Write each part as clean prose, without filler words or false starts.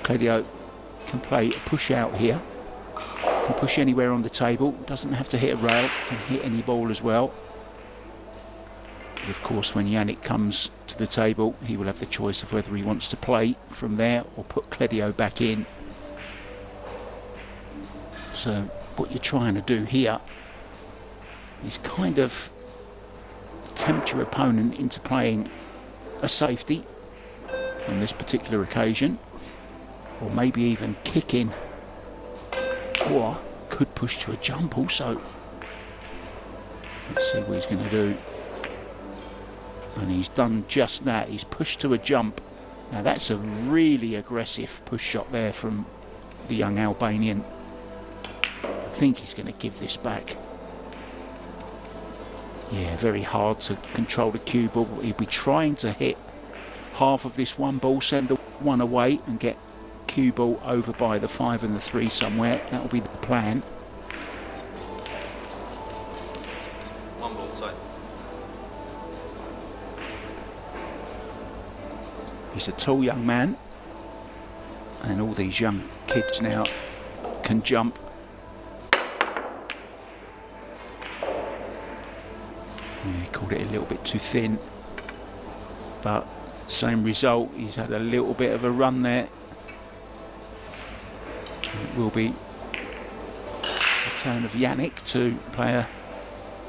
Kledio can play a push out here. Can push anywhere on the table. Doesn't have to hit a rail. Can hit any ball as well. But of course, when Yannick comes to the table, he will have the choice of whether he wants to play from there or put Kledio back in. So what you're trying to do here is kind of tempt your opponent into playing a safety on this particular occasion, or maybe even kicking, or could push to a jump also. Let's see what he's going to do. And he's done just that. He's pushed to a jump. Now that's a really aggressive push shot there from the young Albanian. I think he's going to give this back. Yeah, very hard to control the cue ball. He'll be trying to hit half of this one ball, send the one away and get cue ball over by the 5 and the 3 somewhere. That'll be the plan. One ball side. He's a tall young man, and all these young kids now can jump. Yeah, called it a little bit too thin, but same result. He's had a little bit of a run there. It will be the turn of Yannick to play a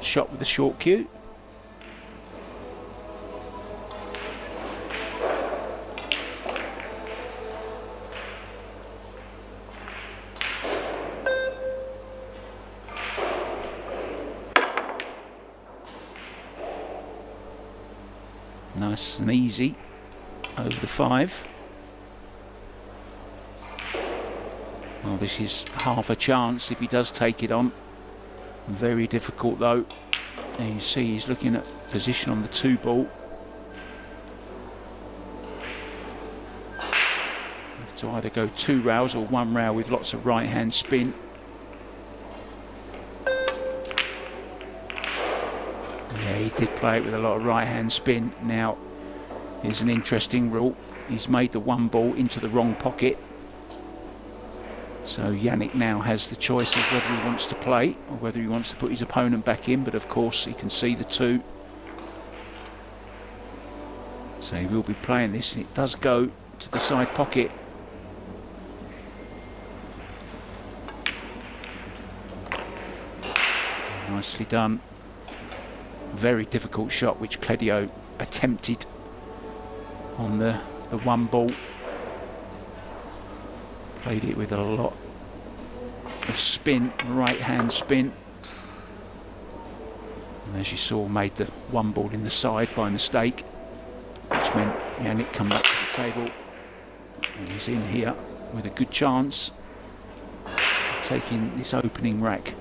shot with a short cue. Nice and easy over the 5. Well, this is half a chance if he does take it on. Very difficult though. There you see he's looking at position on the 2 ball. Have to either go 2 rails or 1 rail with lots of right hand spin. Yeah, he did play it with a lot of right hand spin. Now, here's an interesting rule. He's made the 1 ball into the wrong pocket. So Yannick now has the choice of whether he wants to play or whether he wants to put his opponent back in, but of course he can see the 2. So he will be playing this, and it does go to the side pocket. Nicely done. Very difficult shot which Kledio attempted on the 1 ball. Played it with a lot of spin, right hand spin. And as you saw, made the 1 ball in the side by mistake, which meant Yannick come back to the table. And he's in here with a good chance of taking this opening rack.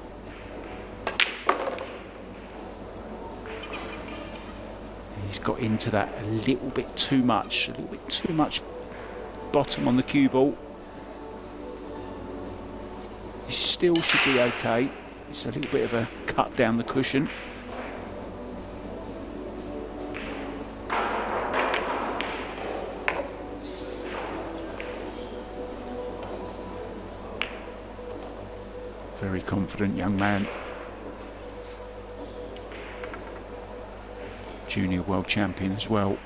He's got into that a little bit too much bottom on the cue ball. He still should be okay. It's a little bit of a cut down the cushion. Very confident young man. Junior world champion as well.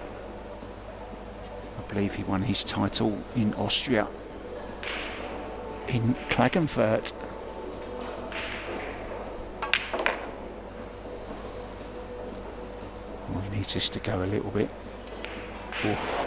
I believe he won his title in Austria, in Klagenfurt. Well, he needs this to go a little bit. Oof.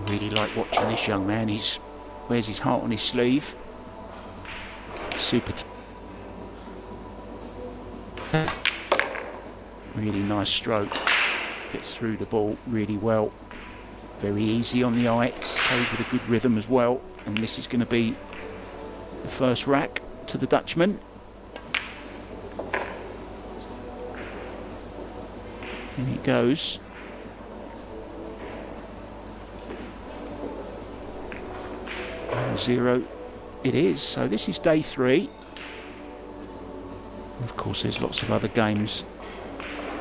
Really like watching this young man. He wears his heart on his sleeve. Really nice stroke. Gets through the ball really well. Very easy on the eye. Plays with a good rhythm as well. And this is going to be the first rack to the Dutchman. And it goes. And 0 it is. So this is day 3. Of course, there's lots of other games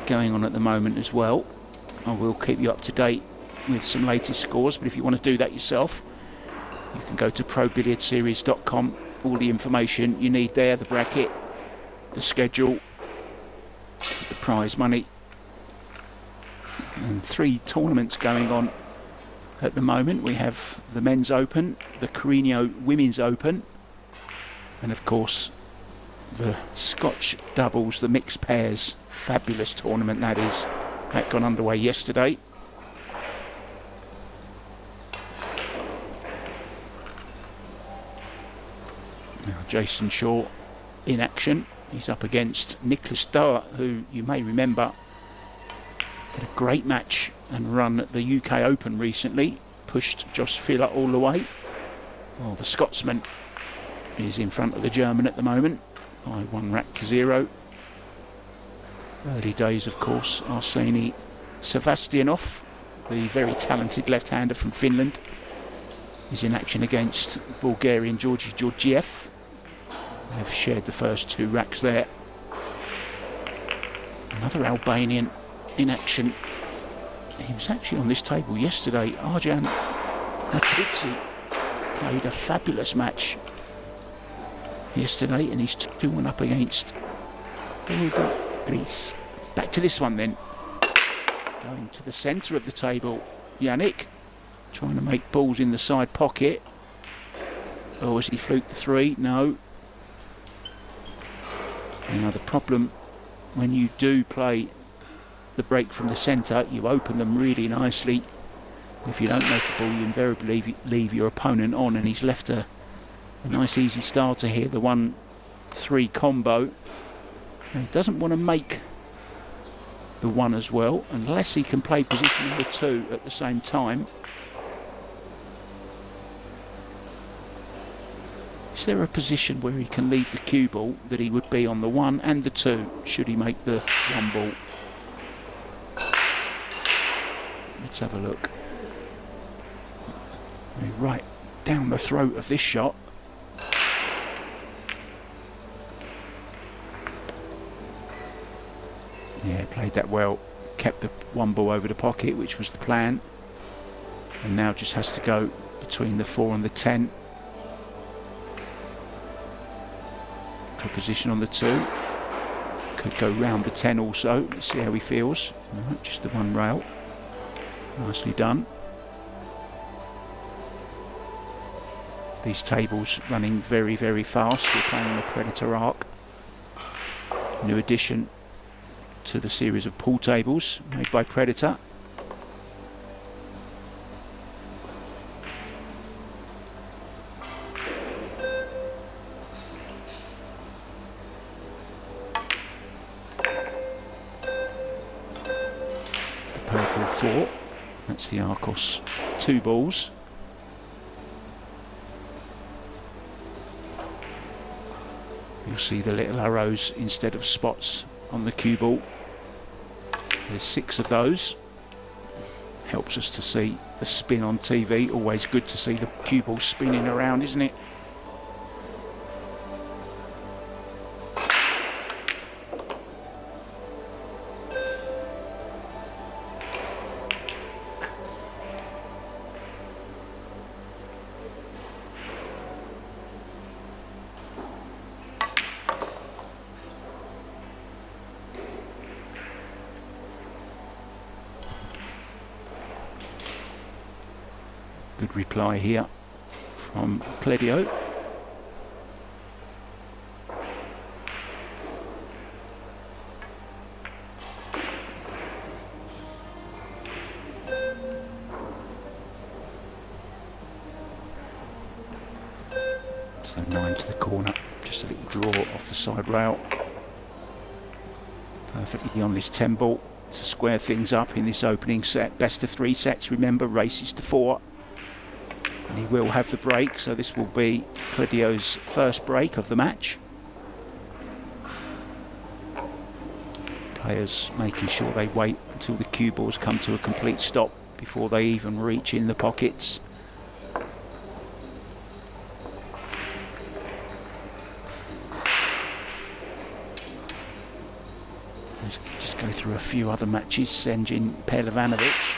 going on at the moment as well. I will keep you up to date with some latest scores, but if you want to do that yourself, you can go to probilliardseries.com. All the information you need there, the bracket, the schedule, the prize money, and 3 tournaments going on at the moment. We have the Men's Open, the Carino Women's Open, and of course the Scotch doubles, the mixed pairs. Fabulous tournament that is. That got underway yesterday. Now Jason Shaw in action. He's up against Nicholas Dower, who you may remember had a great match and run at the UK Open recently. Pushed Josh Filler all the way. Well, the Scotsman is in front of the German at the moment by 1 rack to 0. Early days, of course. Arseni Sevastianov, the very talented left-hander from Finland, is in action against Bulgarian Georgi Georgiev. They've shared the first 2 racks there. Another Albanian in action. He was actually on this table yesterday. Arjan Matrici played a fabulous match yesterday, and he's 2-1 up against Olga Greece. Back to this one then. Going to the centre of the table, Yannick, trying to make balls in the side pocket. Oh, has he fluked the 3? No. Now the problem when you do play the break from the centre, you open them really nicely. If you don't make a ball, you invariably leave your opponent on, and he's left a nice easy starter here, the 1-3 combo. And he doesn't want to make the 1 as well, unless he can play position number 2 at the same time. Is there a position where he can leave the cue ball that he would be on the 1 and the 2, should he make the 1 ball? Let's have a look. Right down the throat of this shot. Yeah, played that well. Kept the 1 ball over the pocket, which was the plan. And now just has to go between the 4 and the 10. For position on the 2. Could go round the 10 also. Let's see how he feels. Right, just the 1 rail. Nicely done. These tables running very, very fast. We're playing on the Predator arc. New addition to the series of pool tables made by Predator. The purple 4, that's the Arcos 2 balls. You'll see the little arrows instead of spots on the cue ball. There's 6 of those. Helps us to see the spin on TV. Always good to see the cue ball spinning around, isn't it? Good reply here from Kledio. So 9 to the corner, just a little draw off the side rail. perfectly on this 10 ball to square things up in this opening set. Best of 3 sets, remember, races to 4. And he will have the break, so this will be Kledio's first break of the match. Players making sure they wait until the cue balls come to a complete stop before they even reach in the pockets. Let's just go through a few other matches. Senjin Perlevanovic,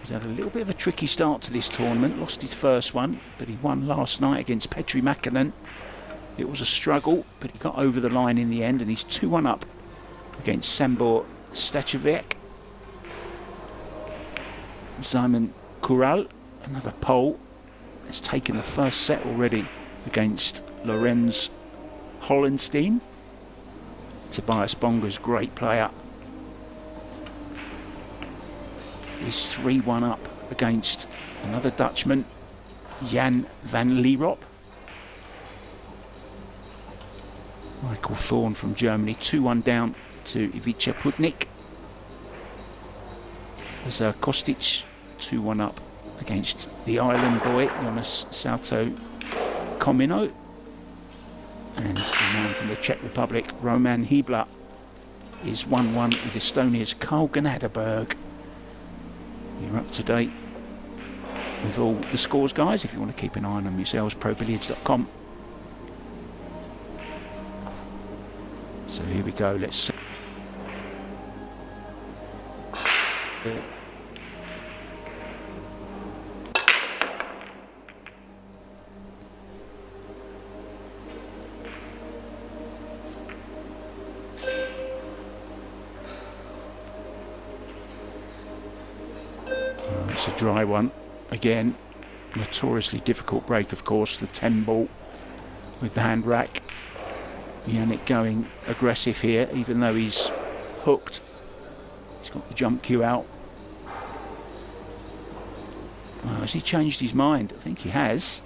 he's had a little bit of a tricky start to this tournament, lost his first one, but he won last night against Petri Makinen. It was a struggle, but he got over the line in the end, and he's 2-1 up against Sambor Stachevek. Simon Kural, another Pole, has taken the first set already against Lorenz Hollenstein. Tobias Bonger's great player. He's 3-1 up against another Dutchman, Jan van Lierop. Michael Thorne from Germany, 2-1 down to Ivica Putnik. As Kostic, 2-1 up against the island boy, Jonas Salto Komino. And the man from the Czech Republic, Roman Hibla, is 1-1 with Estonia's Carl Gnaderberg. You're up to date with all the scores, guys, if you want to keep an eye on them yourselves, probilliards.com. So here we go, let's see. It's a dry one again. Notoriously difficult break, of course, the 10 ball with the hand rack. Yannick going aggressive here, even though he's hooked. He's got the jump cue out. Has he changed his mind? I think he has.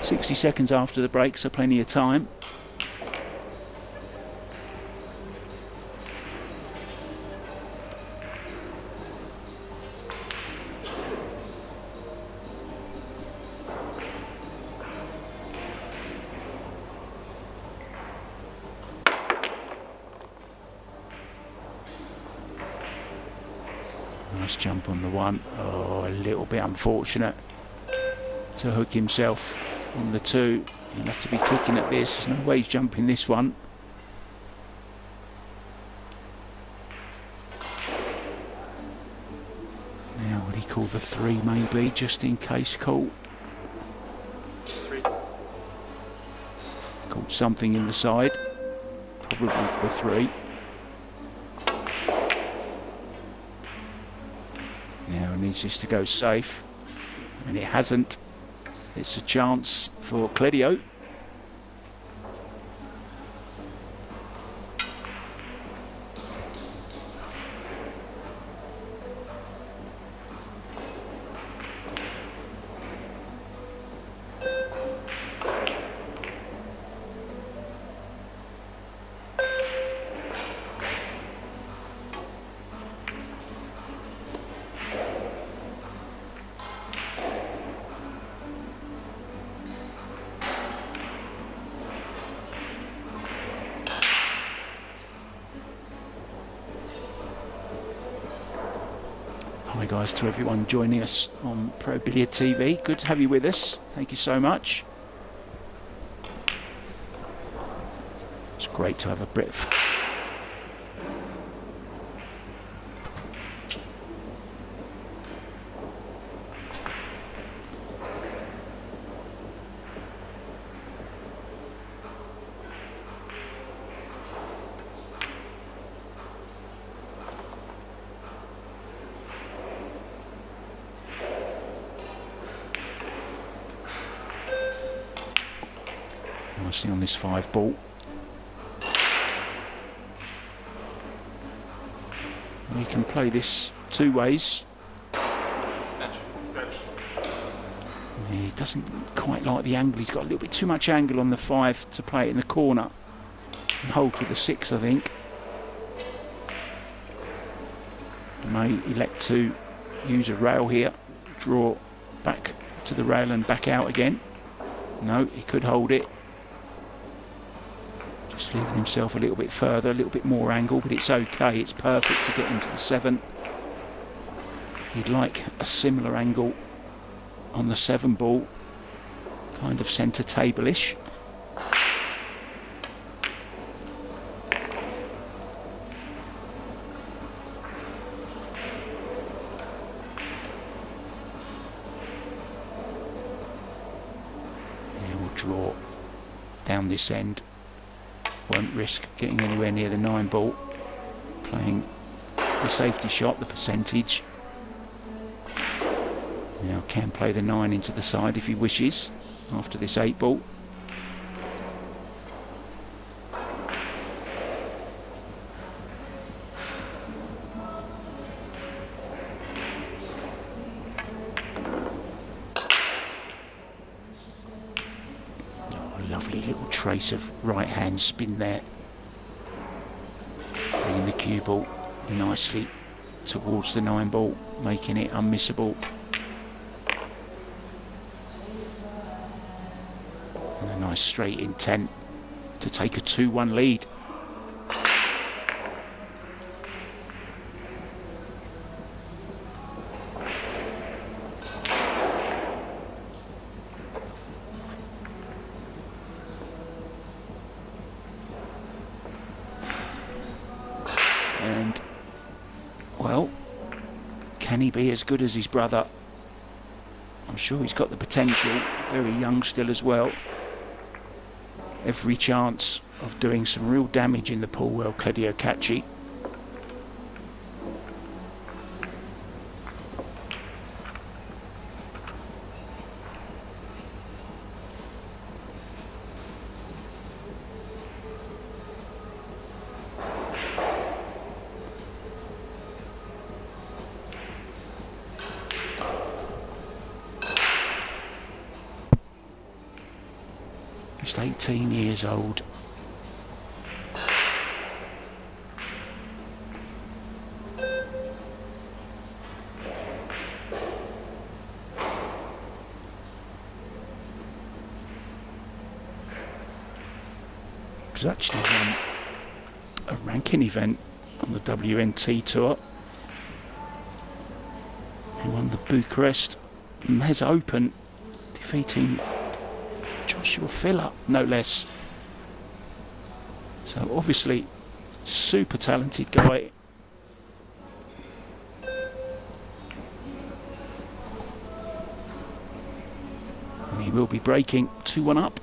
60 seconds after the break, so plenty of time. Nice jump on the one. Oh, a little bit unfortunate to hook himself on the 2. He'll have to be kicking at this. There's no way he's jumping this one. Now, would he call the 3 maybe, just in case caught? 3. Caught something in the side. Probably the 3. Now he needs this to go safe, and it hasn't. It's a chance for Kledio. Hi guys, to everyone joining us on Pro Billiard TV. Good to have you with us. Thank you so much. It's great to have a bit of nicely on this 5 ball. We can play this 2 ways. He doesn't quite like the angle. He's got a little bit too much angle on the 5 to play it in the corner. And hold with the 6, I think. may elect to use a rail here, draw back to the rail and back out again. No, he could hold it. Just leaving himself a little bit further, a little bit more angle, but it's okay. It's perfect to get into the 7. He'd like a similar angle on the 7 ball, kind of centre table-ish. Draw down this end, won't risk getting anywhere near the 9 ball, playing the safety shot, the percentage. Now can play the 9 into the side if he wishes after this 8 ball. Lovely little trace of right hand spin there, bringing the cue ball nicely towards the 9 ball, making it unmissable. And a nice straight intent to take a 2-1 lead. And, well, can he be as good as his brother? I'm sure he's got the potential, very young still as well. Every chance of doing some real damage in the pool well, Kledio Kaçi. Just 18 years old. He's actually won a ranking event on the WNT tour. He won the Bucharest Mez Open, defeating Joshua Filler, no less. So obviously, super talented guy. And he will be breaking 2-1 up.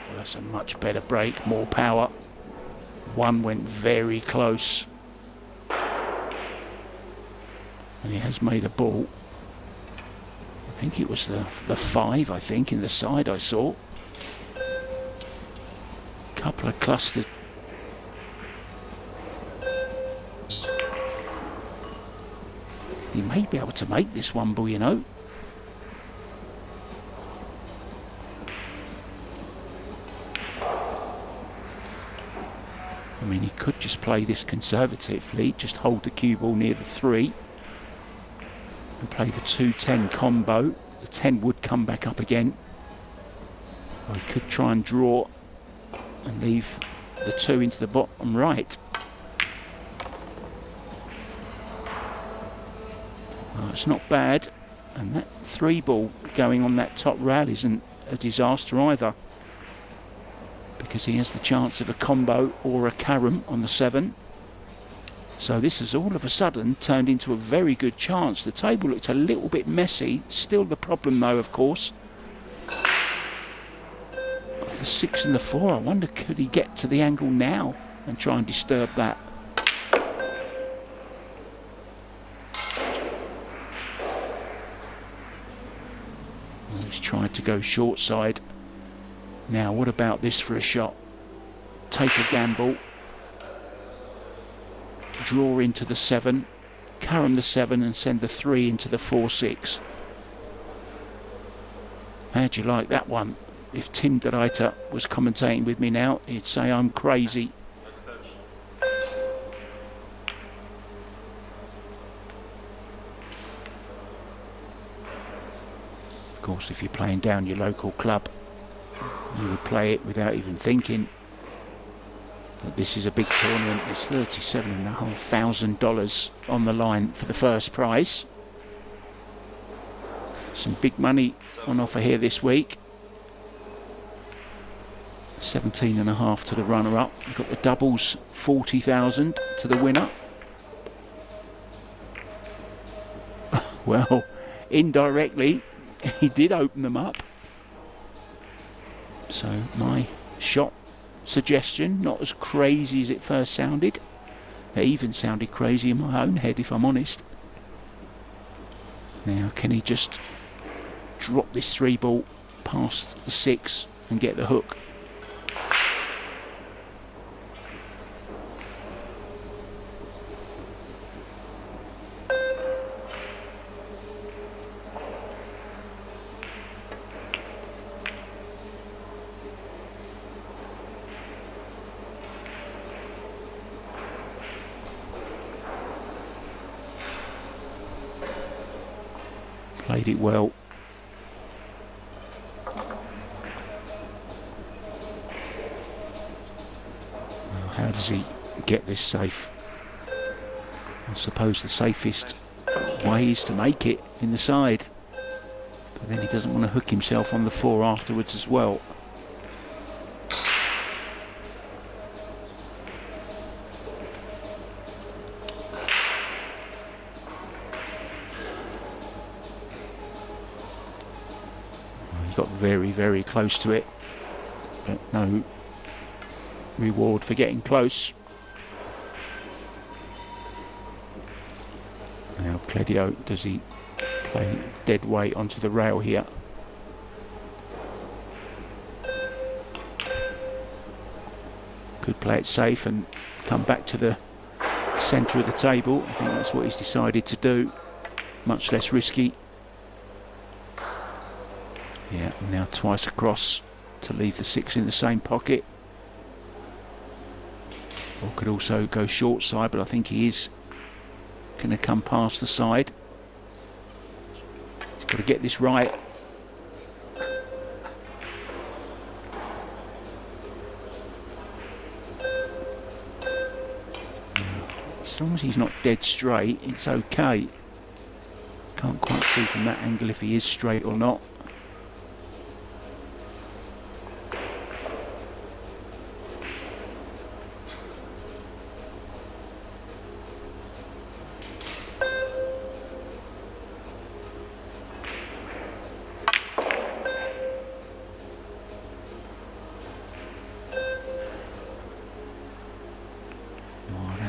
Well, that's a much better break, more power. 1 went very close. And he has made a ball. I think it was the 5, I think, in the side I saw. Couple of clustered. He may be able to make this 1 ball, you know. I mean, he could just play this conservatively, just hold the cue ball near the 3. And play the 2-10 combo. The 10 would come back up again. Or he could try and draw and leave the 2 into the bottom right. Well, it's not bad. And that 3 ball going on that top rail isn't a disaster either, because he has the chance of a combo or a carom on the 7. So this has all of a sudden turned into a very good chance. The table looked a little bit messy. Still the problem though, of course, of the 6 and the 4. I wonder, could he get to the angle now and try and disturb that? Well, he's tried to go short side. Now what about this for a shot? Take a gamble. Draw into the 7, carom the 7 and send the 3 into the 4-6. How'd you like that one? if Tim DeRuyter was commentating with me now, he'd say I'm crazy. Of course, if you're playing down your local club, you would play it without even thinking. But this is a big tournament. There's $37,500 on the line for the first prize. Some big money on offer here this week. 17.5 to the runner-up. We've got the doubles, 40,000 to the winner. Well, indirectly, he did open them up. So my shot suggestion, not as crazy as it first sounded. It even sounded crazy in my own head, if I'm honest. Now, can he just drop this 3-ball past the 6 and get the hook? Played it well. Well, how does he get this safe? I suppose the safest way is to make it in the side, but then he doesn't want to hook himself on the 4 afterwards as well. Got very, very close to it, but no reward for getting close. Now Kledio, does he play dead weight onto the rail here? Could play it safe and come back to the centre of the table. I think that's what he's decided to do. Much less risky. Yeah, now twice across to leave the 6 in the same pocket. Or could also go short side, but I think he is going to come past the side. He's got to get this right. As long as he's not dead straight, it's okay. Can't quite see from that angle if he is straight or not.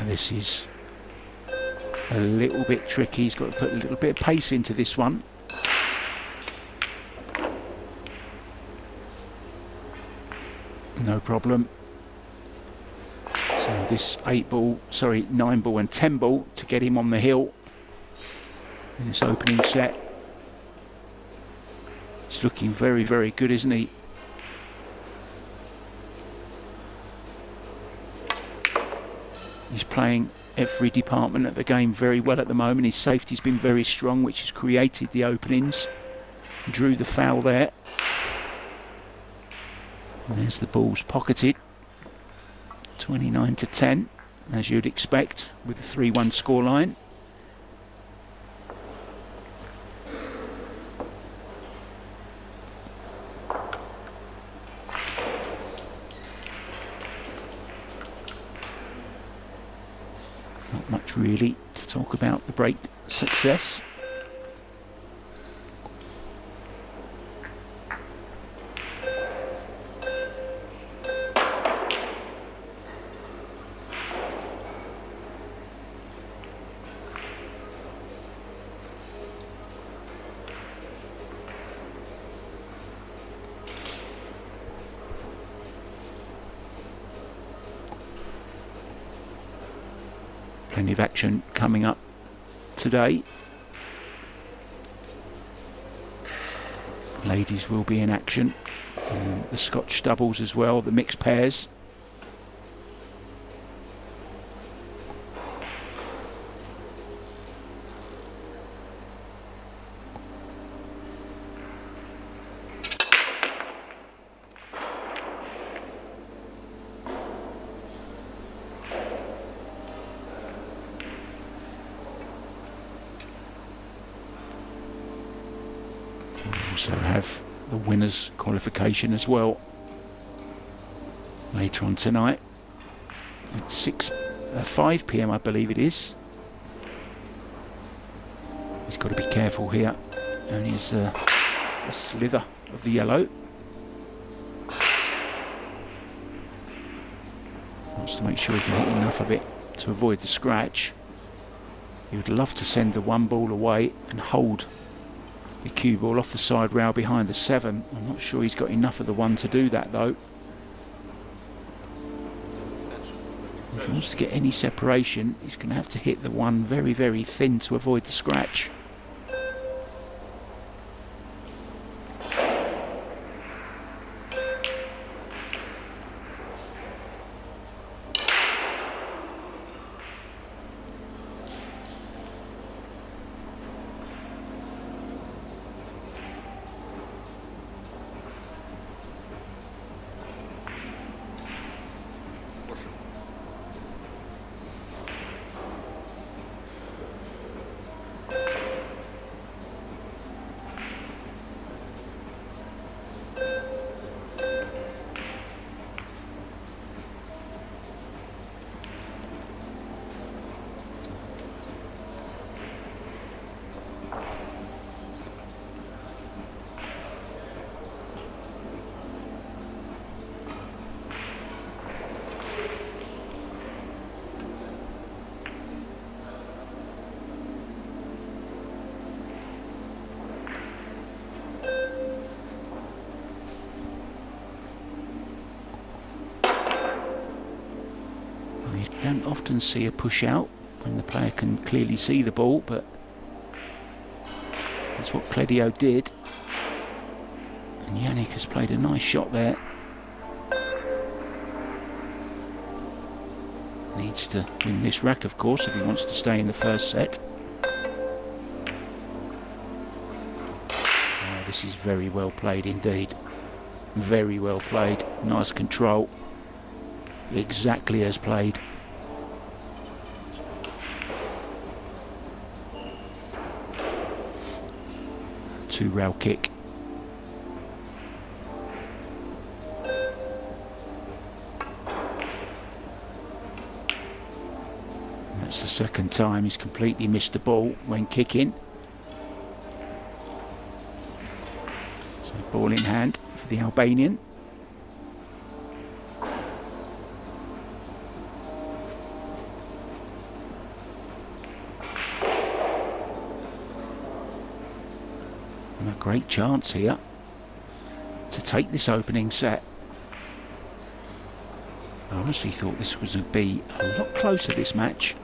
This is a little bit tricky. He's got to put a little bit of pace into this one. No problem. So this 9-ball and 10-ball to get him on the hill in this opening set. He's looking very, very good, isn't he? He's playing every department of the game very well at the moment. His safety's been very strong, which has created the openings. Drew the foul there. And there's the balls pocketed. 29 to 10, as you'd expect, with the 3-1 scoreline. Not much really to talk about the break success. Plenty of action coming up today. ladies will be in action. And the Scotch doubles as well, the mixed pairs. Also have the winners qualification as well later on tonight at 5 p.m. I believe it is. He's got to be careful here. Only is a slither of the yellow. Wants to make sure he can hit enough of it to avoid the scratch. He would love to send the one ball away and hold the cue ball off the side rail behind the 7. I'm not sure he's got enough of the 1 to do that though. If he wants to get any separation, he's going to have to hit the 1 very, very thin to avoid the scratch. Don't often see a push out when the player can clearly see the ball, but that's what Kledio did. And Yannick has played a nice shot there. Needs to win this rack, of course, if he wants to stay in the first set. Oh, this is very well played indeed. Very well played. Nice control. Exactly as played. Two-rail kick. That's the second time he's completely missed the ball when kicking. So ball in hand for the Albanian. And a great chance here to take this opening set. I honestly thought this was going to be a lot closer, this match.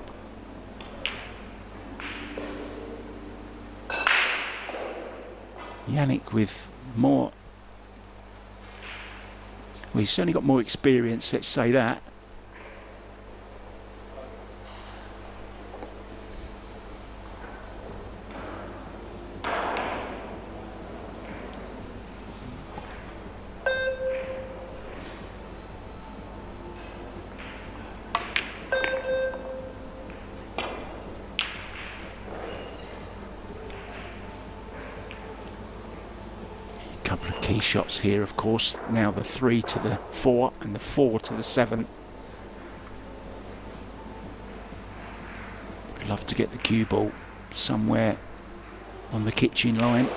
Yannick with more, well, he's certainly got more experience, let's say that. Couple of key shots here, of course. Now the 3 to the 4 and the 4 to the 7. I'd love to get the cue ball somewhere on the kitchen line.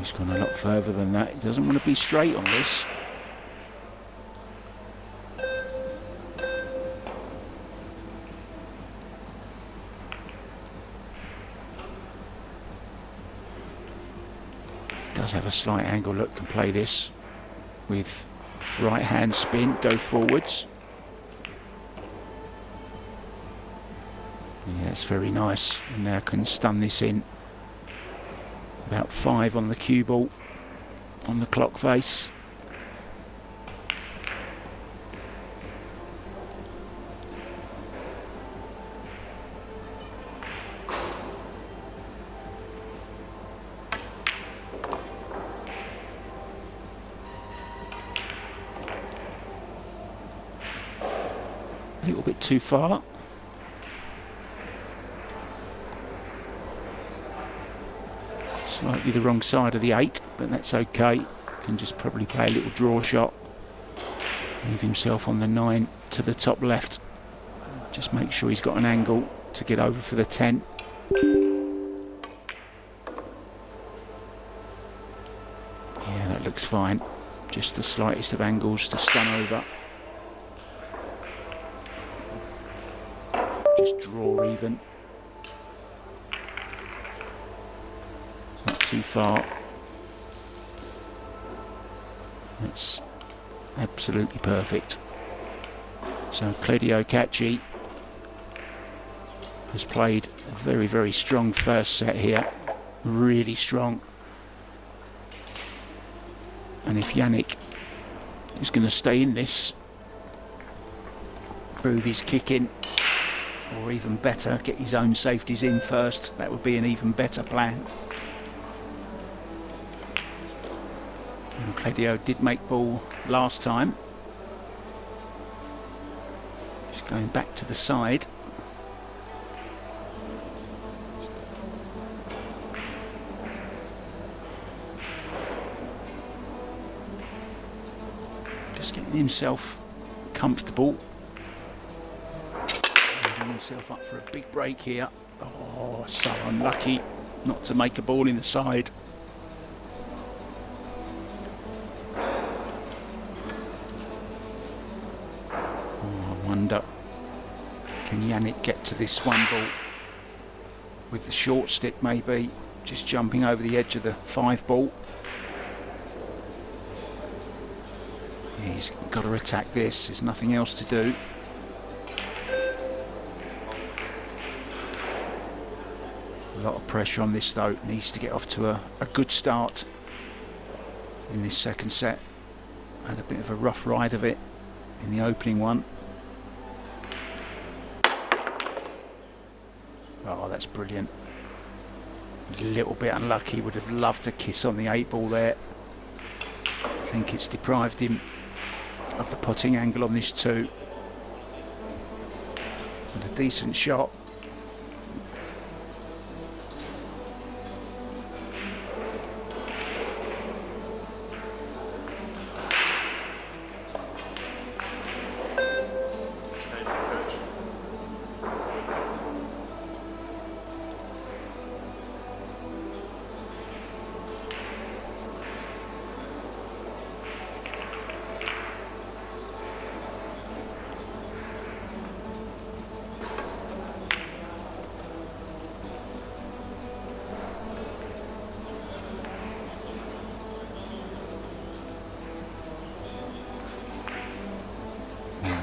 He's gone a lot further than that. He doesn't want to be straight on this. Does have a slight angle look, can play this with Right hand spin, go forwards. Yeah, it's very nice. And now can stun this in. About 5 on the cue ball, on the clock face. A little bit too far. Slightly the wrong side of the 8, but that's okay. Can just probably play a little draw shot. Leave himself on the 9 to the top left. Just make sure he's got an angle to get over for the 10. Yeah, that looks fine. Just the slightest of angles to stun over. Just draw even. Not too far. That's absolutely perfect. So Kledio Kaçi has played a very, very strong first set here. Really strong. And if Yannick is going to stay in this, prove his kicking, or even better, get his own safeties in first, that would be an even better plan. And Kledio did make ball last time. Just going back to the side. Just getting himself comfortable. Building himself up for a big break here. Oh, so unlucky not to make a ball in the side. Wonder, can Yannick get to this one ball with the short stick, maybe just jumping over the edge of the 5 ball. He's got to attack this, there's nothing else to do. A lot of pressure on this though, needs to get off to a good start in this second set. Had a bit of a rough ride of it in the opening one. Oh, that's brilliant. A little bit unlucky, would have loved to kiss on the 8 ball there. I think it's deprived him of the potting angle on this 2. But a decent shot.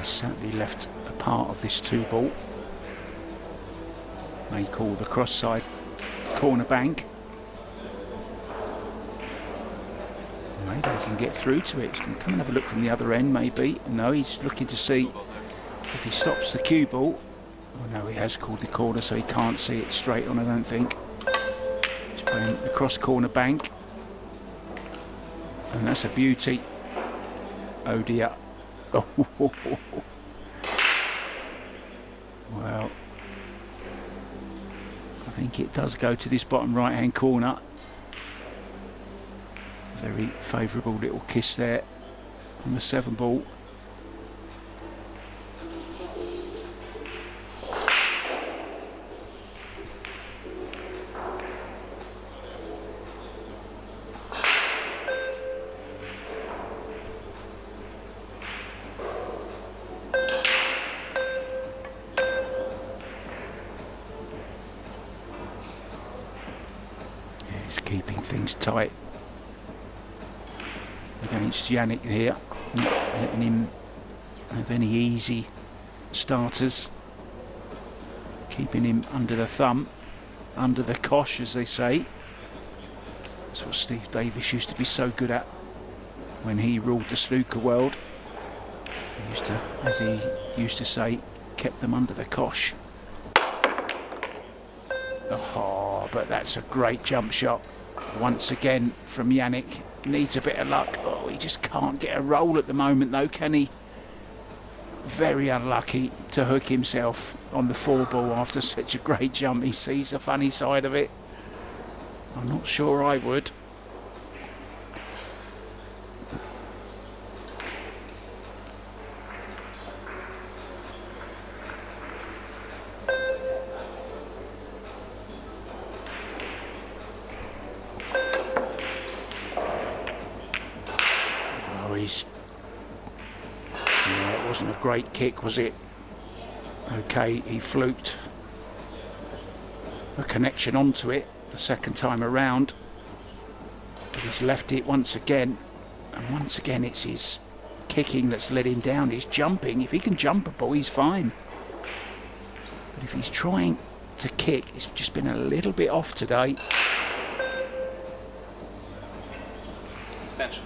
Certainly left a part of this 2 ball. May call the cross side corner bank. Maybe he can get through to it. He's going to come and have a look from the other end, maybe. No, he's looking to see if he stops the cue ball. Oh no, he has called the corner, so he can't see it straight on, I don't think. He's playing the cross corner bank. And that's a beauty. Oh dear. Well, I think it does go to this bottom right hand corner. Very favourable little kiss there on the 7 ball. Keeping things tight against Yannick here. not letting him have any easy starters, keeping him under the thumb, under the cosh, as they say. That's what Steve Davis used to be so good at when he ruled the snooker world. He used to, as he used to say, kept them under the cosh. Oh, but that's a great jump shot once again from Yannick. Needs a bit of luck. Oh, he just can't get a roll at the moment though, can he? Very unlucky to hook himself on the 4-ball after such a great jump. He sees the funny side of it. I'm not sure I would. Yeah, it wasn't a great kick, was it? Okay, he fluked a connection onto it the second time around, but he's left it once again, and once again it's his kicking that's let him down. His jumping, if he can jump a ball, he's fine, but if he's trying to kick, it's just been a little bit off today. Extension.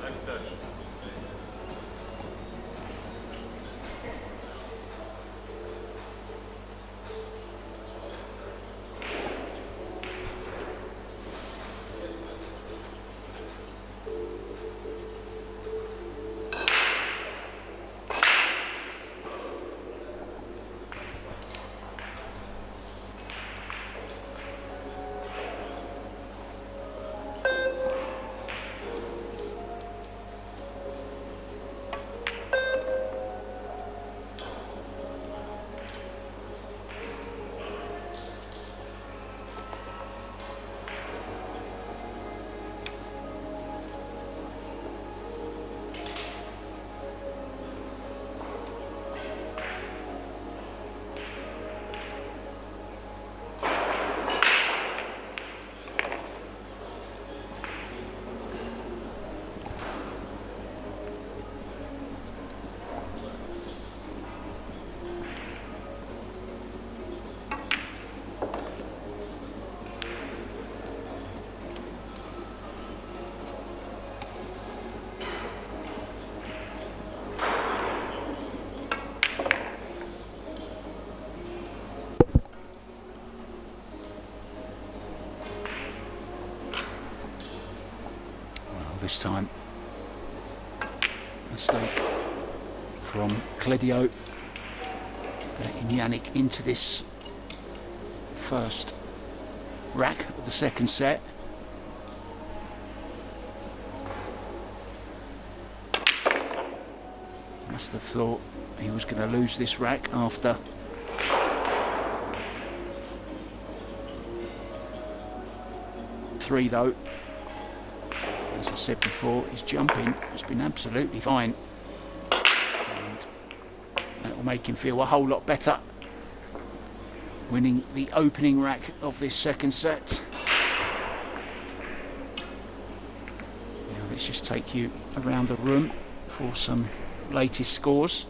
This time, mistake from Kledio, letting Yannick into this first rack of the second set. Must have thought he was going to lose this rack after three though. As I said before, his jumping has been absolutely fine, and that will make him feel a whole lot better winning the opening rack of this second set. Now let's just take you around the room for some latest scores.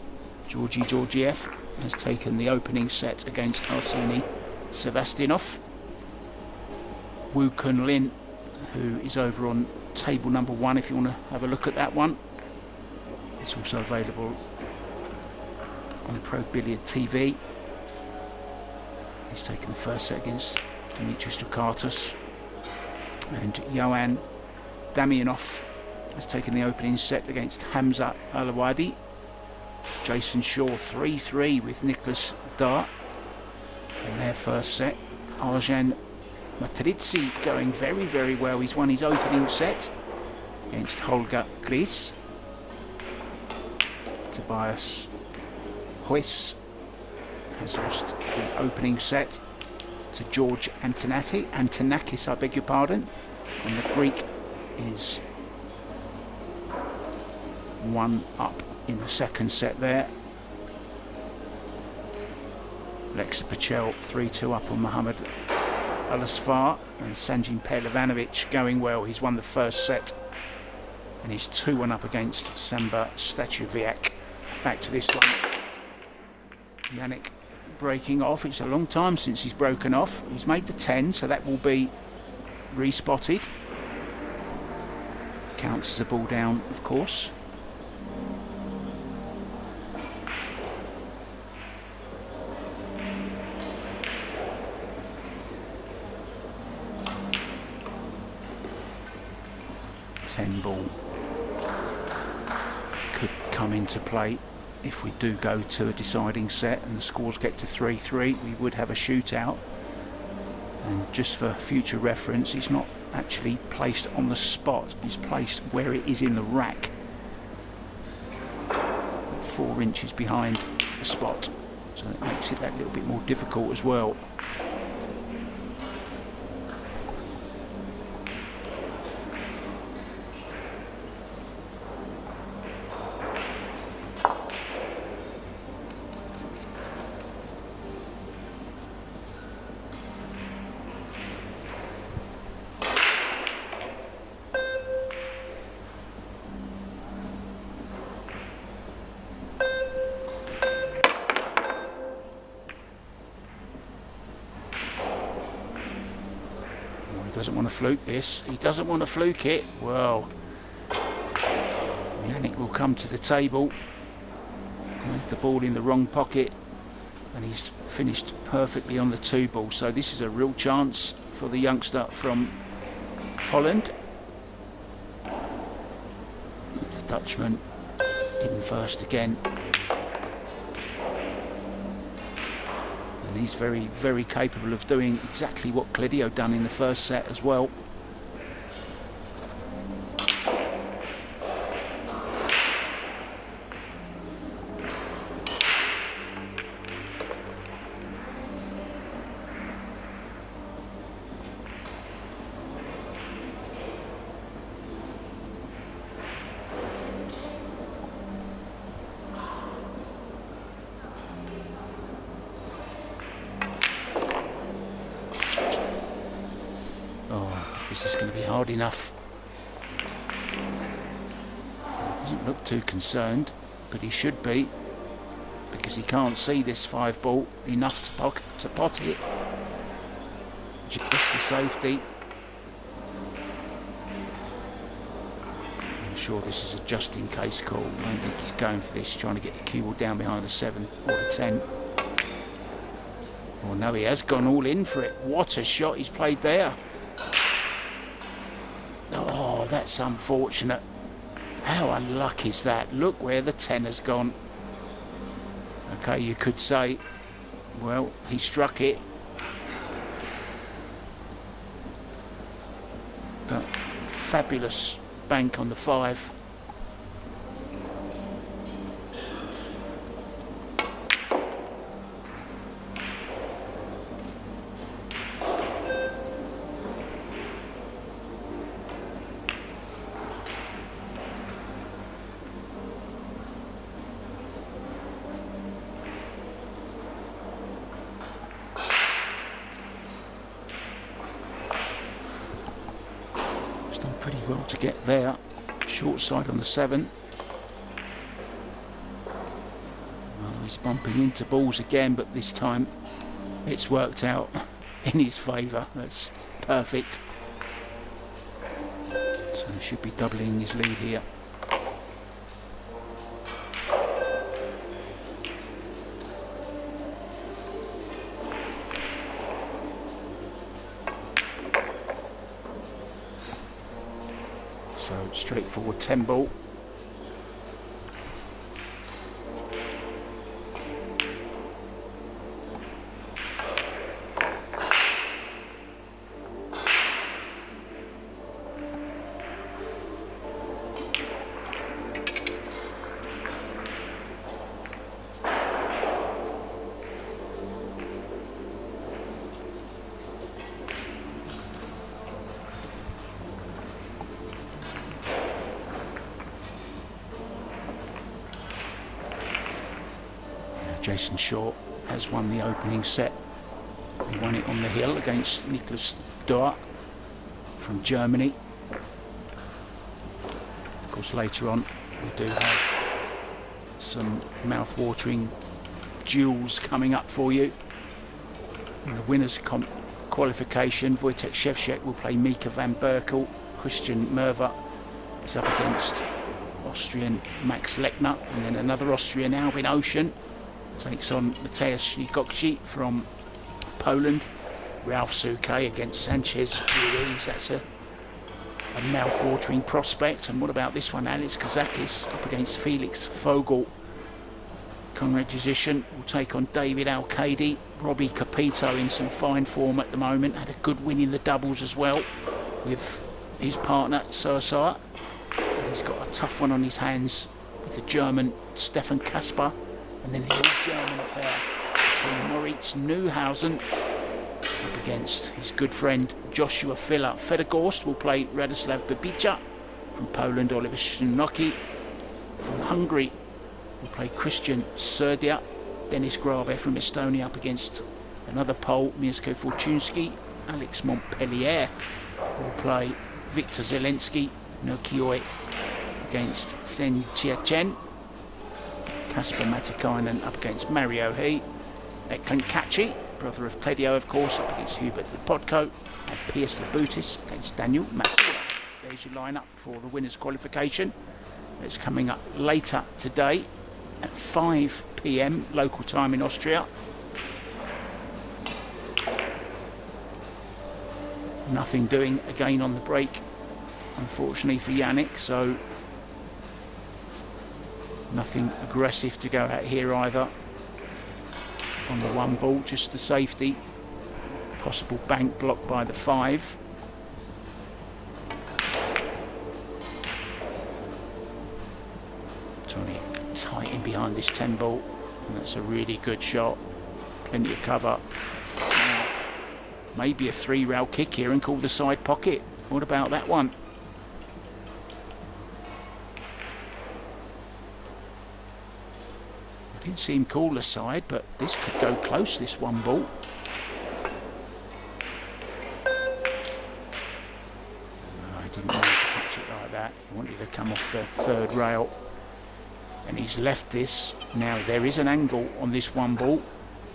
Georgi Georgiev has taken the opening set against Arseny Sevastyanov. Woo Kun Lin, who is over on table number 1 if you want to have a look at that one. It's also available on Pro Billiard TV. He's taken the first set against Dimitris Dukatos, and Johan Damianov has taken the opening set against Hamza Alawadi. Jason Shaw 3-3 with Nicholas Dart in their first set. Arjan Matritsi going very, very well. He's won his opening set against Holger Gris. Tobias Huis has lost the opening set to George Antonakis, I beg your pardon. And the Greek is 1 up in the second set there. Alexa Pachel 3-2 up on Mohammad Al-Asfar, and Sanjin Perlivanovic going well. He's won the first set And he's 2-1 up against Samba Statuviak. Back to this one. Yannick breaking off. It's a long time since he's broken off. He's made the 10, so that will be respotted. Counts as a ball down, of course. Ball could come into play if we do go to a deciding set and the scores get to 3-3. We would have a shootout, and just for future reference, it's not actually placed on the spot, it's placed where it is in the rack, 4 inches behind the spot, so it makes it that little bit more difficult as well. He doesn't want to fluke this. He doesn't want to fluke it. Well, Yannick will come to the table. Made the ball in the wrong pocket, and he's finished perfectly on the 2 ball. So this is a real chance for the youngster from Holland. The Dutchman in first again. And he's very, very capable of doing exactly what Kledio done in the first set as well. This is going to be hard enough. He doesn't look too concerned, but he should be, because he can't see this 5 ball enough to pot it. Just for safety. I'm sure this is a just-in-case call. I don't think he's going for this. He's trying to get the cue ball down behind the 7 or the 10. Oh no, he has gone all in for it. What a shot he's played there. Oh, that's unfortunate. How unlucky is that? Look where the 10 has gone. Okay, you could say, well, he struck it. But fabulous bank on the 5. Done pretty well to get there. Short side on the 7. Well, he's bumping into balls again, but this time it's worked out in his favour. That's perfect. So he should be doubling his lead here. So straightforward 10 ball. Jason Shaw has won the opening set. He won it on the hill against Nicholas Dohr from Germany. Of course, later on we do have some mouth-watering duels coming up for you. In the winners' qualification, Wojtek Szewczak will play Mika van Berkel. Christian Merva is up against Austrian Max Lechner, and then another Austrian, Albin Ocean, takes on Mateusz Nikocki from Poland. Ralph Suke against Sanchez Ruiz. That's a mouth-watering prospect. And what about this one? Alex Kazakis up against Felix Vogel. Conrad Jezician will take on David Al-Kadi. Robbie Capito in some fine form at the moment. Had a good win in the doubles as well with his partner Sosa. He's got a tough one on his hands with the German Stefan Kasper. And then the all-German affair between Moritz Neuhausen up against his good friend Joshua Filler. Federgorst will play Radoslav Babica. From Poland, Oliver Szynocki. From Hungary will play Christian Serdia. Dennis Grabe from Estonia up against another Pole, Mirko Fortunski. Alex Montpellier will play Viktor Zelensky. Nokioi against Sen Chia-chen. Kasper Matikainen up against Mario He. Kledio Kaçi, brother of Kledio, of course, up against Hubert Lepodko. And Piers Labutis against Daniel Masura. There's your lineup for the winners' qualification. It's coming up later today at 5 p.m. local time in Austria. Nothing doing again on the break, unfortunately for Yannick, so nothing aggressive to go at here either. On the one ball, just the safety. Possible bank blocked by the 5. Trying to get tight in behind this 10 ball, and that's a really good shot. Plenty of cover. Now, maybe a 3-rail kick here and call the side pocket. What about that one? I didn't see him call the side, but this could go close, this one ball. No, he didn't want to catch it like that. He wanted to come off the 3rd rail. And he's left this. Now there is an angle on this one ball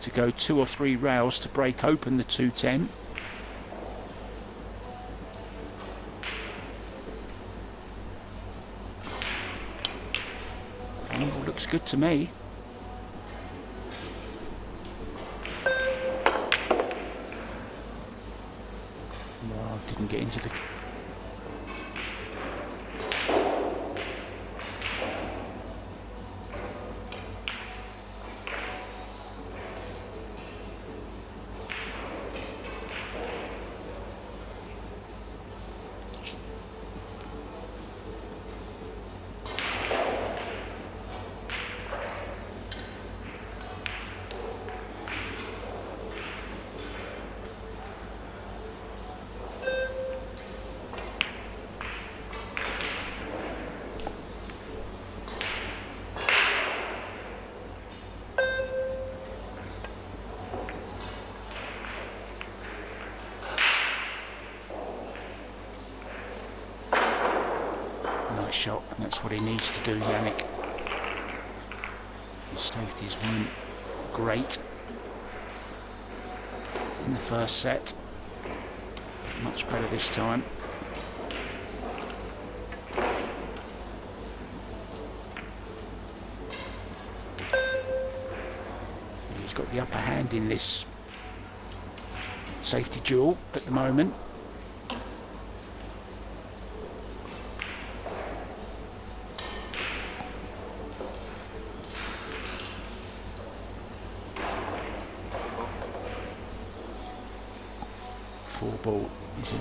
to go 2 or 3 rails to break open the 210. Angle looks good to me. Well, didn't get into the... Shot, and that's what he needs to do, Yannick. His safeties weren't great in the first set, but much better this time. He's got the upper hand in this safety duel at the moment. Ball is in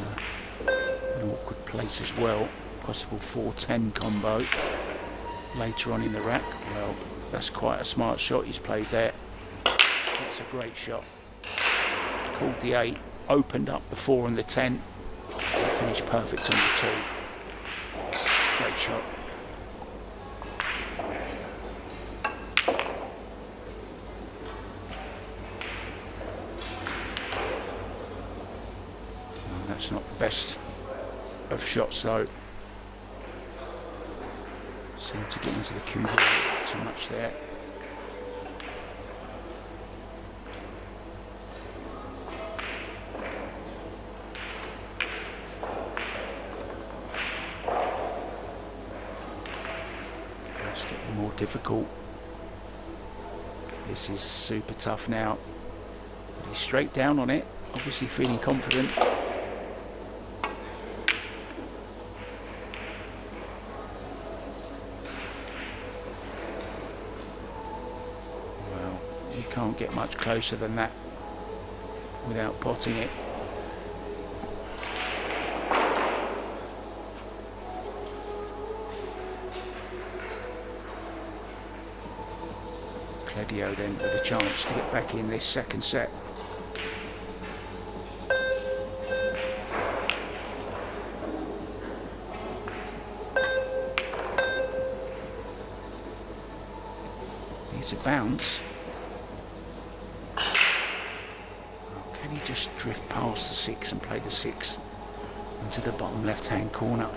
an awkward place as well. Possible 4-10 combo later on in the rack. Well, that's quite a smart shot he's played there. That's a great shot. Called the 8, opened up the 4 and the 10, and finished perfect on the 2. Great shot. That's not the best of shots though. Seemed to get into the cue a little bit too much there. It's getting more difficult. This is super tough now. But he's straight down on it, obviously feeling confident. Well, you can't get much closer than that without potting it. Kledio then with a chance to get back in this second set. Needs a bounce. Oh, can he just drift past the 6 and play the 6 into the bottom left-hand corner?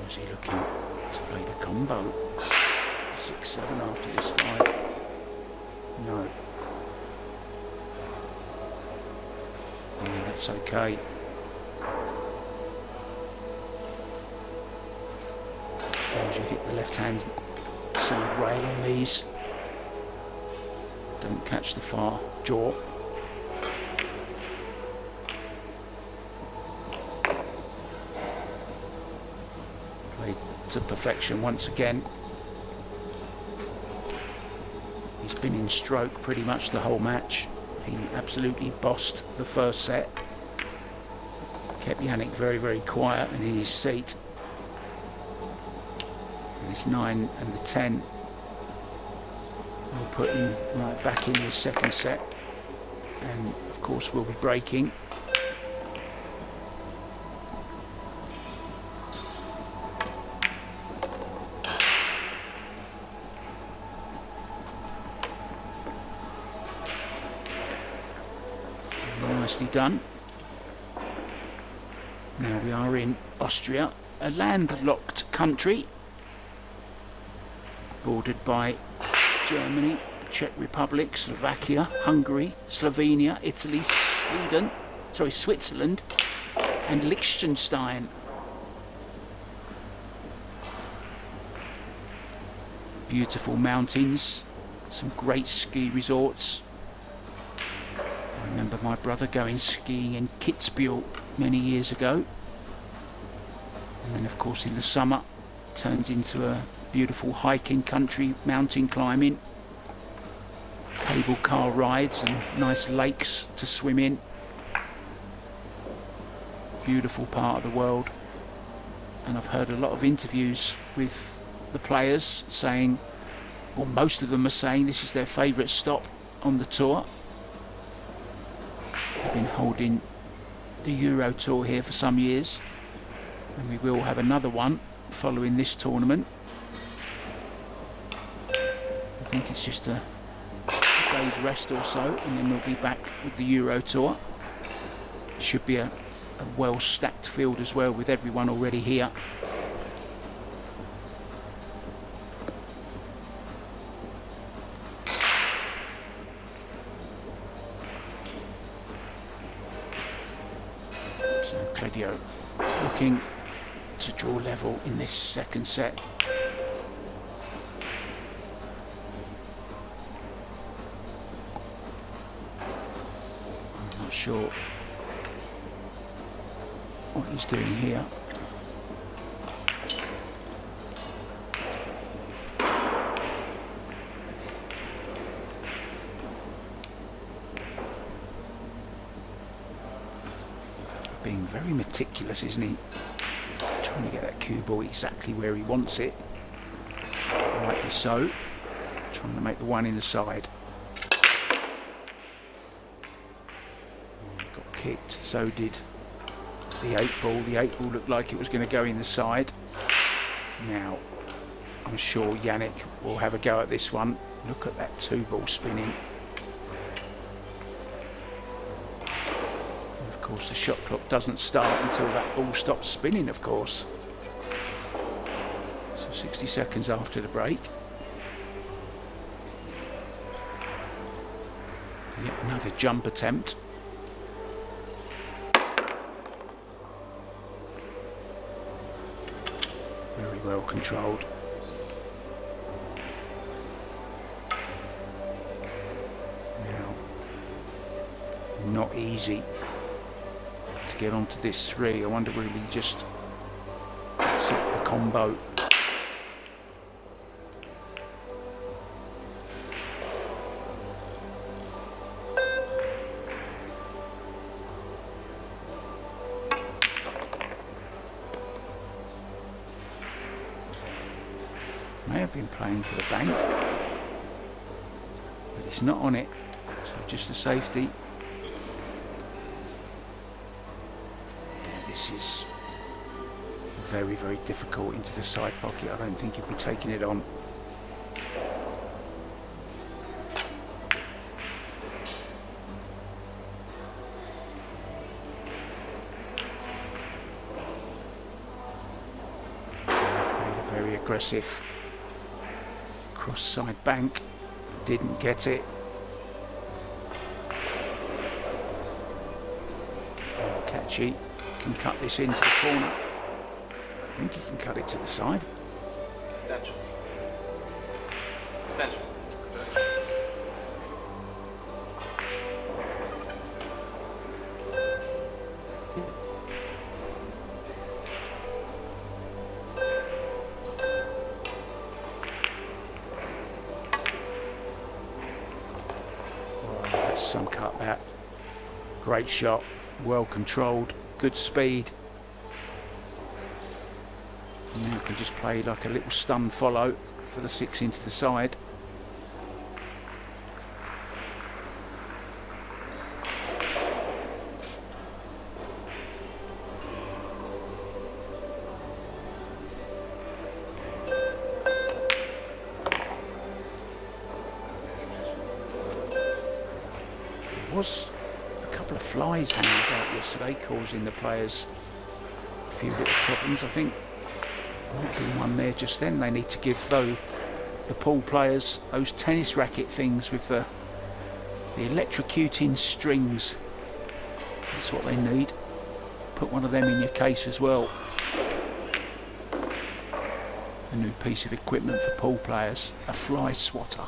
Is he looking to play the combo? 6-7 after this 5. No. Yeah, that's okay. As long as you hit the left-hand side rail on these, don't catch the far jaw. To perfection once again. He's been in stroke pretty much the whole match. He absolutely bossed the first set. Kept Yannick very, very quiet and in his seat. And this 9 and the 10 will put him right back in this second set. And of course we'll be breaking. Nicely done. Now we are in Austria, a landlocked country bordered by Germany, Czech Republic, Slovakia, Hungary, Slovenia, Italy, Switzerland and Liechtenstein. Beautiful mountains, some great ski resorts. I remember my brother going skiing in Kitzbühel many years ago, and then of course in the summer it turns into a beautiful hiking country, mountain climbing, cable car rides and nice lakes to swim in. Beautiful part of the world, and I've heard a lot of interviews with the players saying, well, most of them are saying this is their favourite stop on the tour. They've been holding the Euro Tour here for some years, and we will have another one following this tournament. I think it's just a day's rest or so, and then we'll be back with the Euro Tour. It should be a well-stacked field as well, with everyone already here. So Kledio looking to draw level in this second set. I'm not sure what he's doing here. being very meticulous, isn't he? Trying to get that cue ball exactly where he wants it. Rightly so. Trying to make the one in the side. He got kicked, so did the 8 ball. The 8 ball looked like it was going to go in the side. Now, I'm sure Yannick will have a go at this one. Look at that 2 ball spinning. And of course, the shot clock doesn't start until that ball stops spinning, of course. So 60 seconds after the break. Yet another jump attempt. Very well controlled. Now, not easy to get onto this 3. I wonder will he just accept the combo. May have been playing for the bank, but he's not on it, so just a safety. Yeah, this is very, very difficult into the side pocket. I don't think he'll be taking it on. Played a very aggressive cross side bank, didn't get it. Kaçi can cut this into the corner. I think he can cut it to the side. Extension. Extension. Some cut that. Great shot, well controlled, good speed. Now can just play like a little stun follow for the 6 into the side. Was a couple of flies hanging about yesterday, causing the players a few little problems. I think there might have been one there just then. They need to give the pool players those tennis racket things with the electrocuting strings. That's what they need. Put one of them in your case as well. A new piece of equipment for pool players, a fly swatter.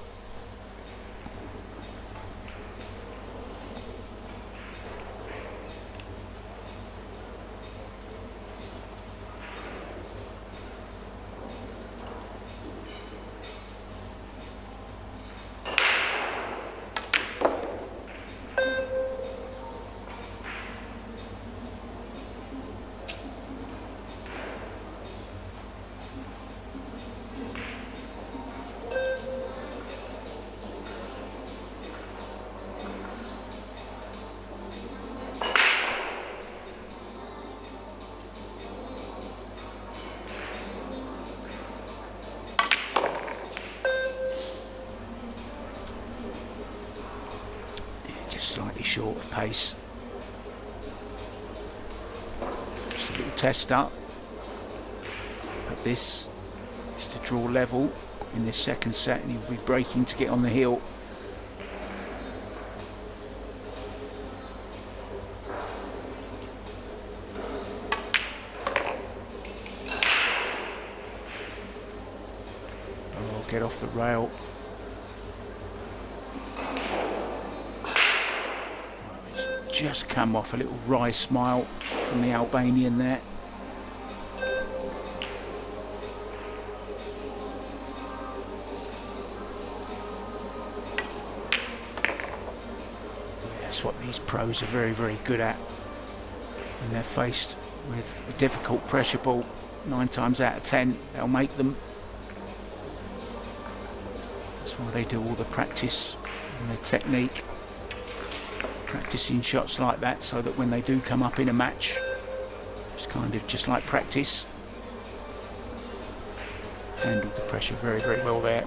Slightly short of pace. Just a little test up. But this is to draw level in this second set, and he'll be breaking to get on the heel. Oh, get off the rail. Just come off a little wry smile from the Albanian there. That's what these pros are very, very good at. when they're faced with a difficult pressure ball, 9 times out of 10 they'll make them. That's why they do all the practice and their technique, practicing shots like that, so that when they do come up in a match, it's kind of just like practice. Handled the pressure very, very well there.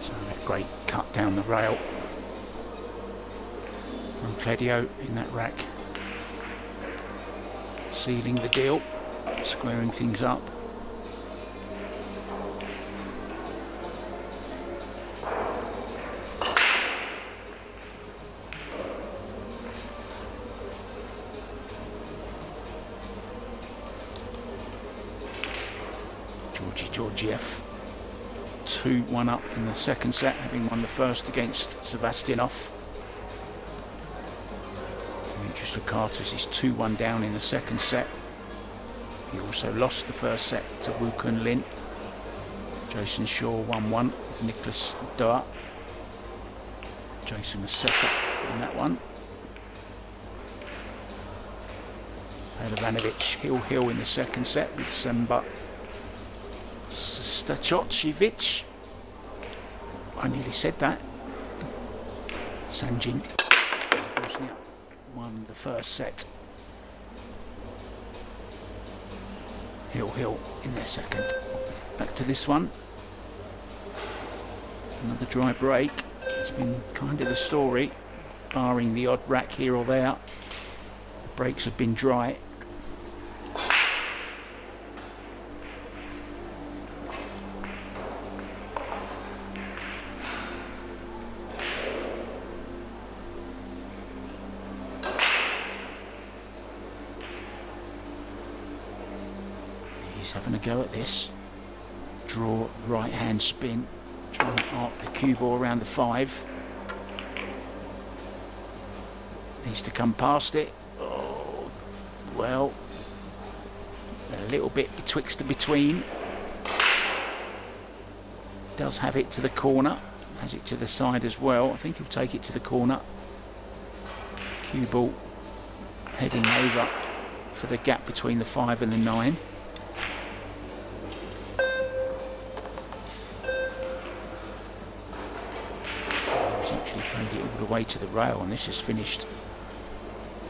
So that great cut down the rail from Kledio in that rack, sealing the deal, squaring things up. Georgiev 2-1 up in the second set, having won the first against Sebastianov. Demetrius Lokatos is 2-1 down in the second set. He also lost the first set to Woo Kun Lin. Jason Shaw 1-1 with Nicholas Doa. Jason was set up in that one. Ivanovic Hill in the second set with Semba Stachocevic. I nearly said that. Sanjin Bosnia won the first set. Hill in their second. Back to this one. Another dry break. It's been kind of the story, barring the odd rack here or there. The breaks have been dry. He's having a go at this. Draw, right hand spin, trying to arc the cue ball around the 5. Needs to come past it. Oh, well, a little bit betwixt and between. Does have it to the corner, has it to the side as well. I think he'll take it to the corner. Cue ball heading over for the gap between the 5 and the 9. Played it all the way to the rail, and this has finished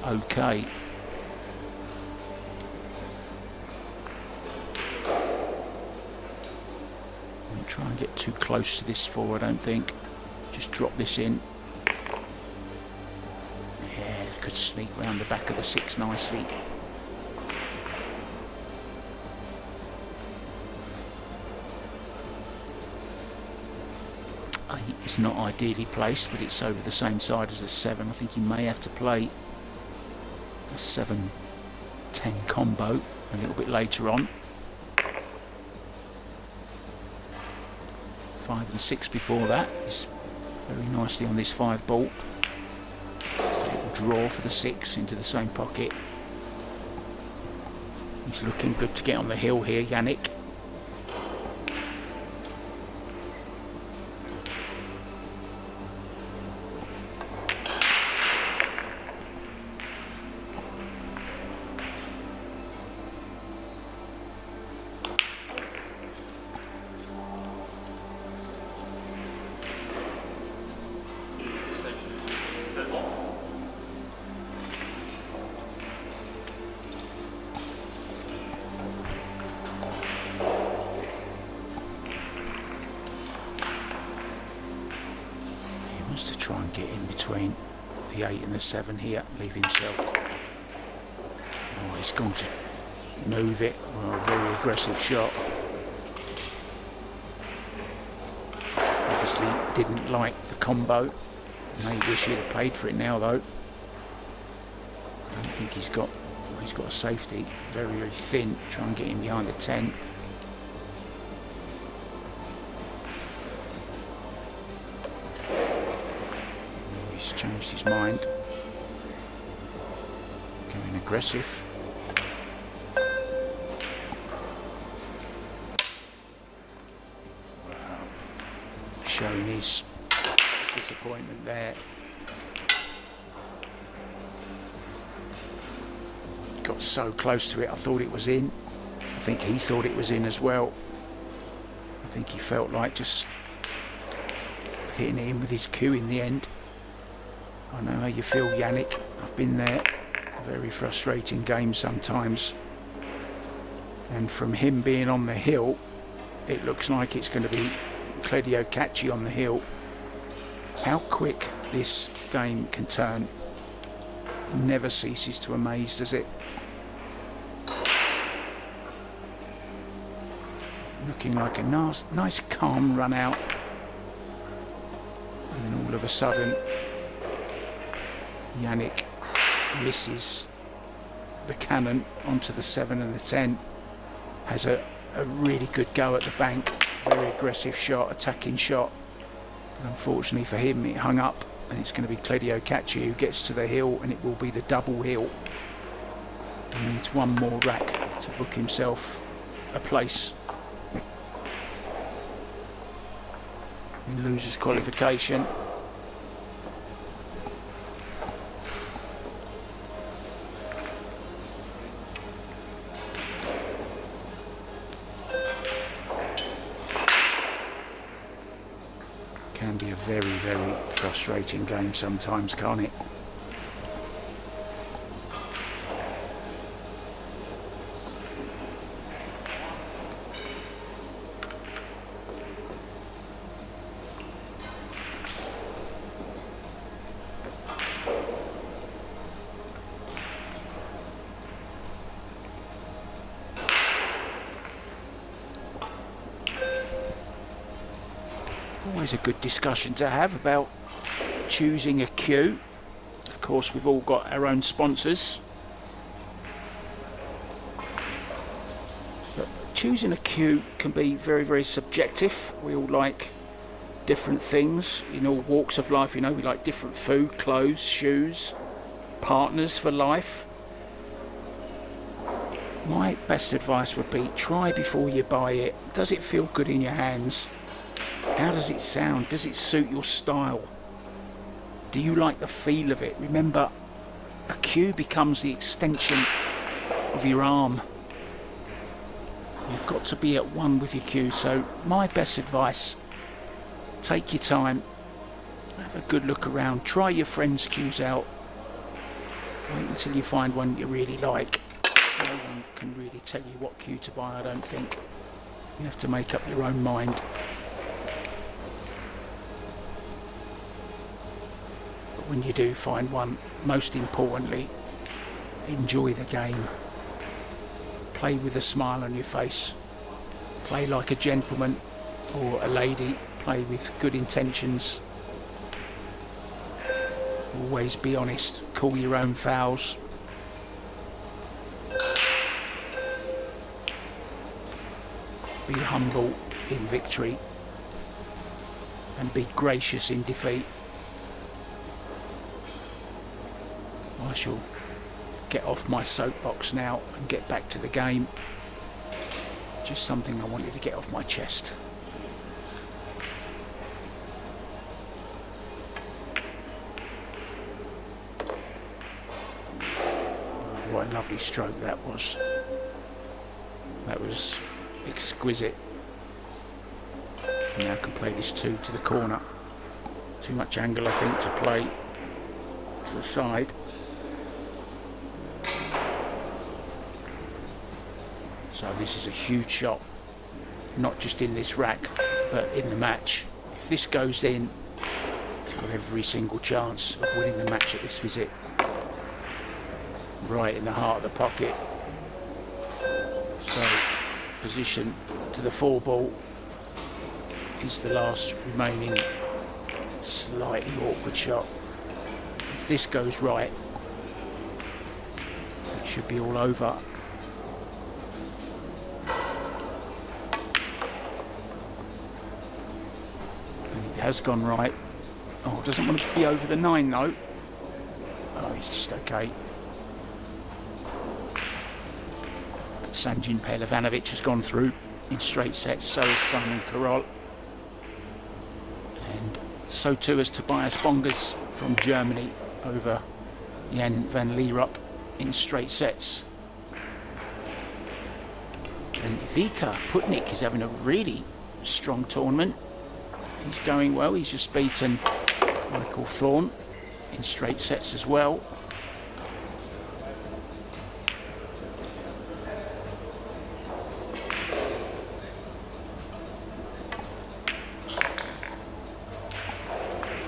okay. Don't try and get too close to this 4, I don't think. Just drop this in. Yeah, could sneak round the back of the 6 nicely. It's not ideally placed, but it's over the same side as the 7. I think he may have to play a 7-10 combo a little bit later on. 5 and 6 before that. He's very nicely on this 5 ball. Just a little draw for the 6 into the same pocket. He's looking good to get on the hill here, Yannick. To try and get in between the 8 and the 7 here, leave himself. Oh, he's gone to move it. Well, a very aggressive shot. Obviously didn't like the combo. May wish he'd have played for it now though. I don't think he's got a safety. Very, very thin. Try and get him behind the 10. He's changed his mind. Going aggressive. Wow. Showing his disappointment there. Got so close to it, I thought it was in. I think he thought it was in as well. I think he felt like just hitting it in with his cue in the end. I know how you feel, Yannick. I've been there. Very frustrating game sometimes. And from him being on the hill, it looks like it's going to be Kledio Kaçi on the hill. How quick this game can turn never ceases to amaze, does it? Looking like a nice calm run out. And then all of a sudden, Yannick misses the cannon onto the 7 and the 10. Has a really good go at the bank. Very aggressive shot, attacking shot. But unfortunately for him, it hung up. And it's going to be Kledio Kaçi who gets to the hill, and it will be the double hill. He needs one more rack to book himself a place. He loses qualification. Can be a very, very frustrating game sometimes, can't it? Always a good discussion to have about choosing a cue. Of course, we've all got our own sponsors. But choosing a cue can be very, very subjective. We all like different things in all walks of life. You know, we like different food, clothes, shoes, partners for life. My best advice would be try before you buy it. Does it feel good in your hands? How does it sound? Does it suit your style? Do you like the feel of it? Remember, a cue becomes the extension of your arm. You've got to be at one with your cue. So my best advice, take your time, have a good look around, try your friends' cues out. Wait until you find one you really like. No one can really tell you what cue to buy, I don't think. You have to make up your own mind. When you do find one, most importantly, enjoy the game. Play with a smile on your face. Play like a gentleman or a lady. Play with good intentions. Always be honest. Call your own fouls. Be humble in victory and be gracious in defeat. I shall get off my soapbox now and get back to the game. Just something I wanted to get off my chest. Oh, what a lovely stroke that was. That was exquisite. Now I can play this 2 to the corner. Too much angle, I think, to play to the side. So this is a huge shot, not just in this rack, but in the match. If this goes in, it's got every single chance of winning the match at this visit. Right in the heart of the pocket. So, position to the 4 ball is the last remaining slightly awkward shot. If this goes right, it should be all over. Has gone right Oh, doesn't want to be over the 9 though. Oh, he's just okay. Sanjin Pelevanovic has gone through in straight sets, so has Simon Karol. And so too has Tobias Pongers from Germany over Jan van Lierop in straight sets. And Vika Putnik is having a really strong tournament. He's going well. He's just beaten Michael Thorne in straight sets as well.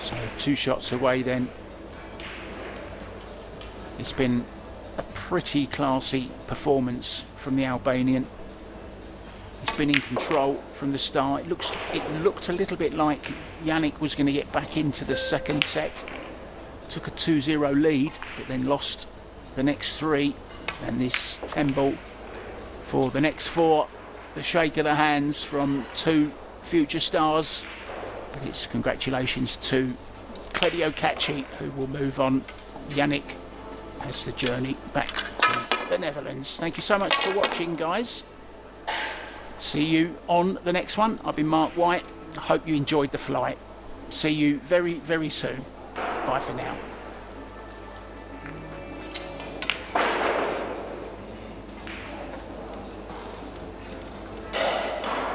So 2 shots away then. It's been a pretty classy performance from the Albanian. He's been in control from the start. It looked a little bit like Yannick was going to get back into the second set. Took a 2-0 lead, but then lost the next 3. And this 10 ball for the next 4. The shake of the hands from 2 future stars. But it's congratulations to Kledio Kaçi, who will move on. Yannick has the journey back to the Netherlands. Thank you so much for watching, guys. See you on the next one. I've been Mark White. I hope you enjoyed the flight. See you very, very soon. Bye for now.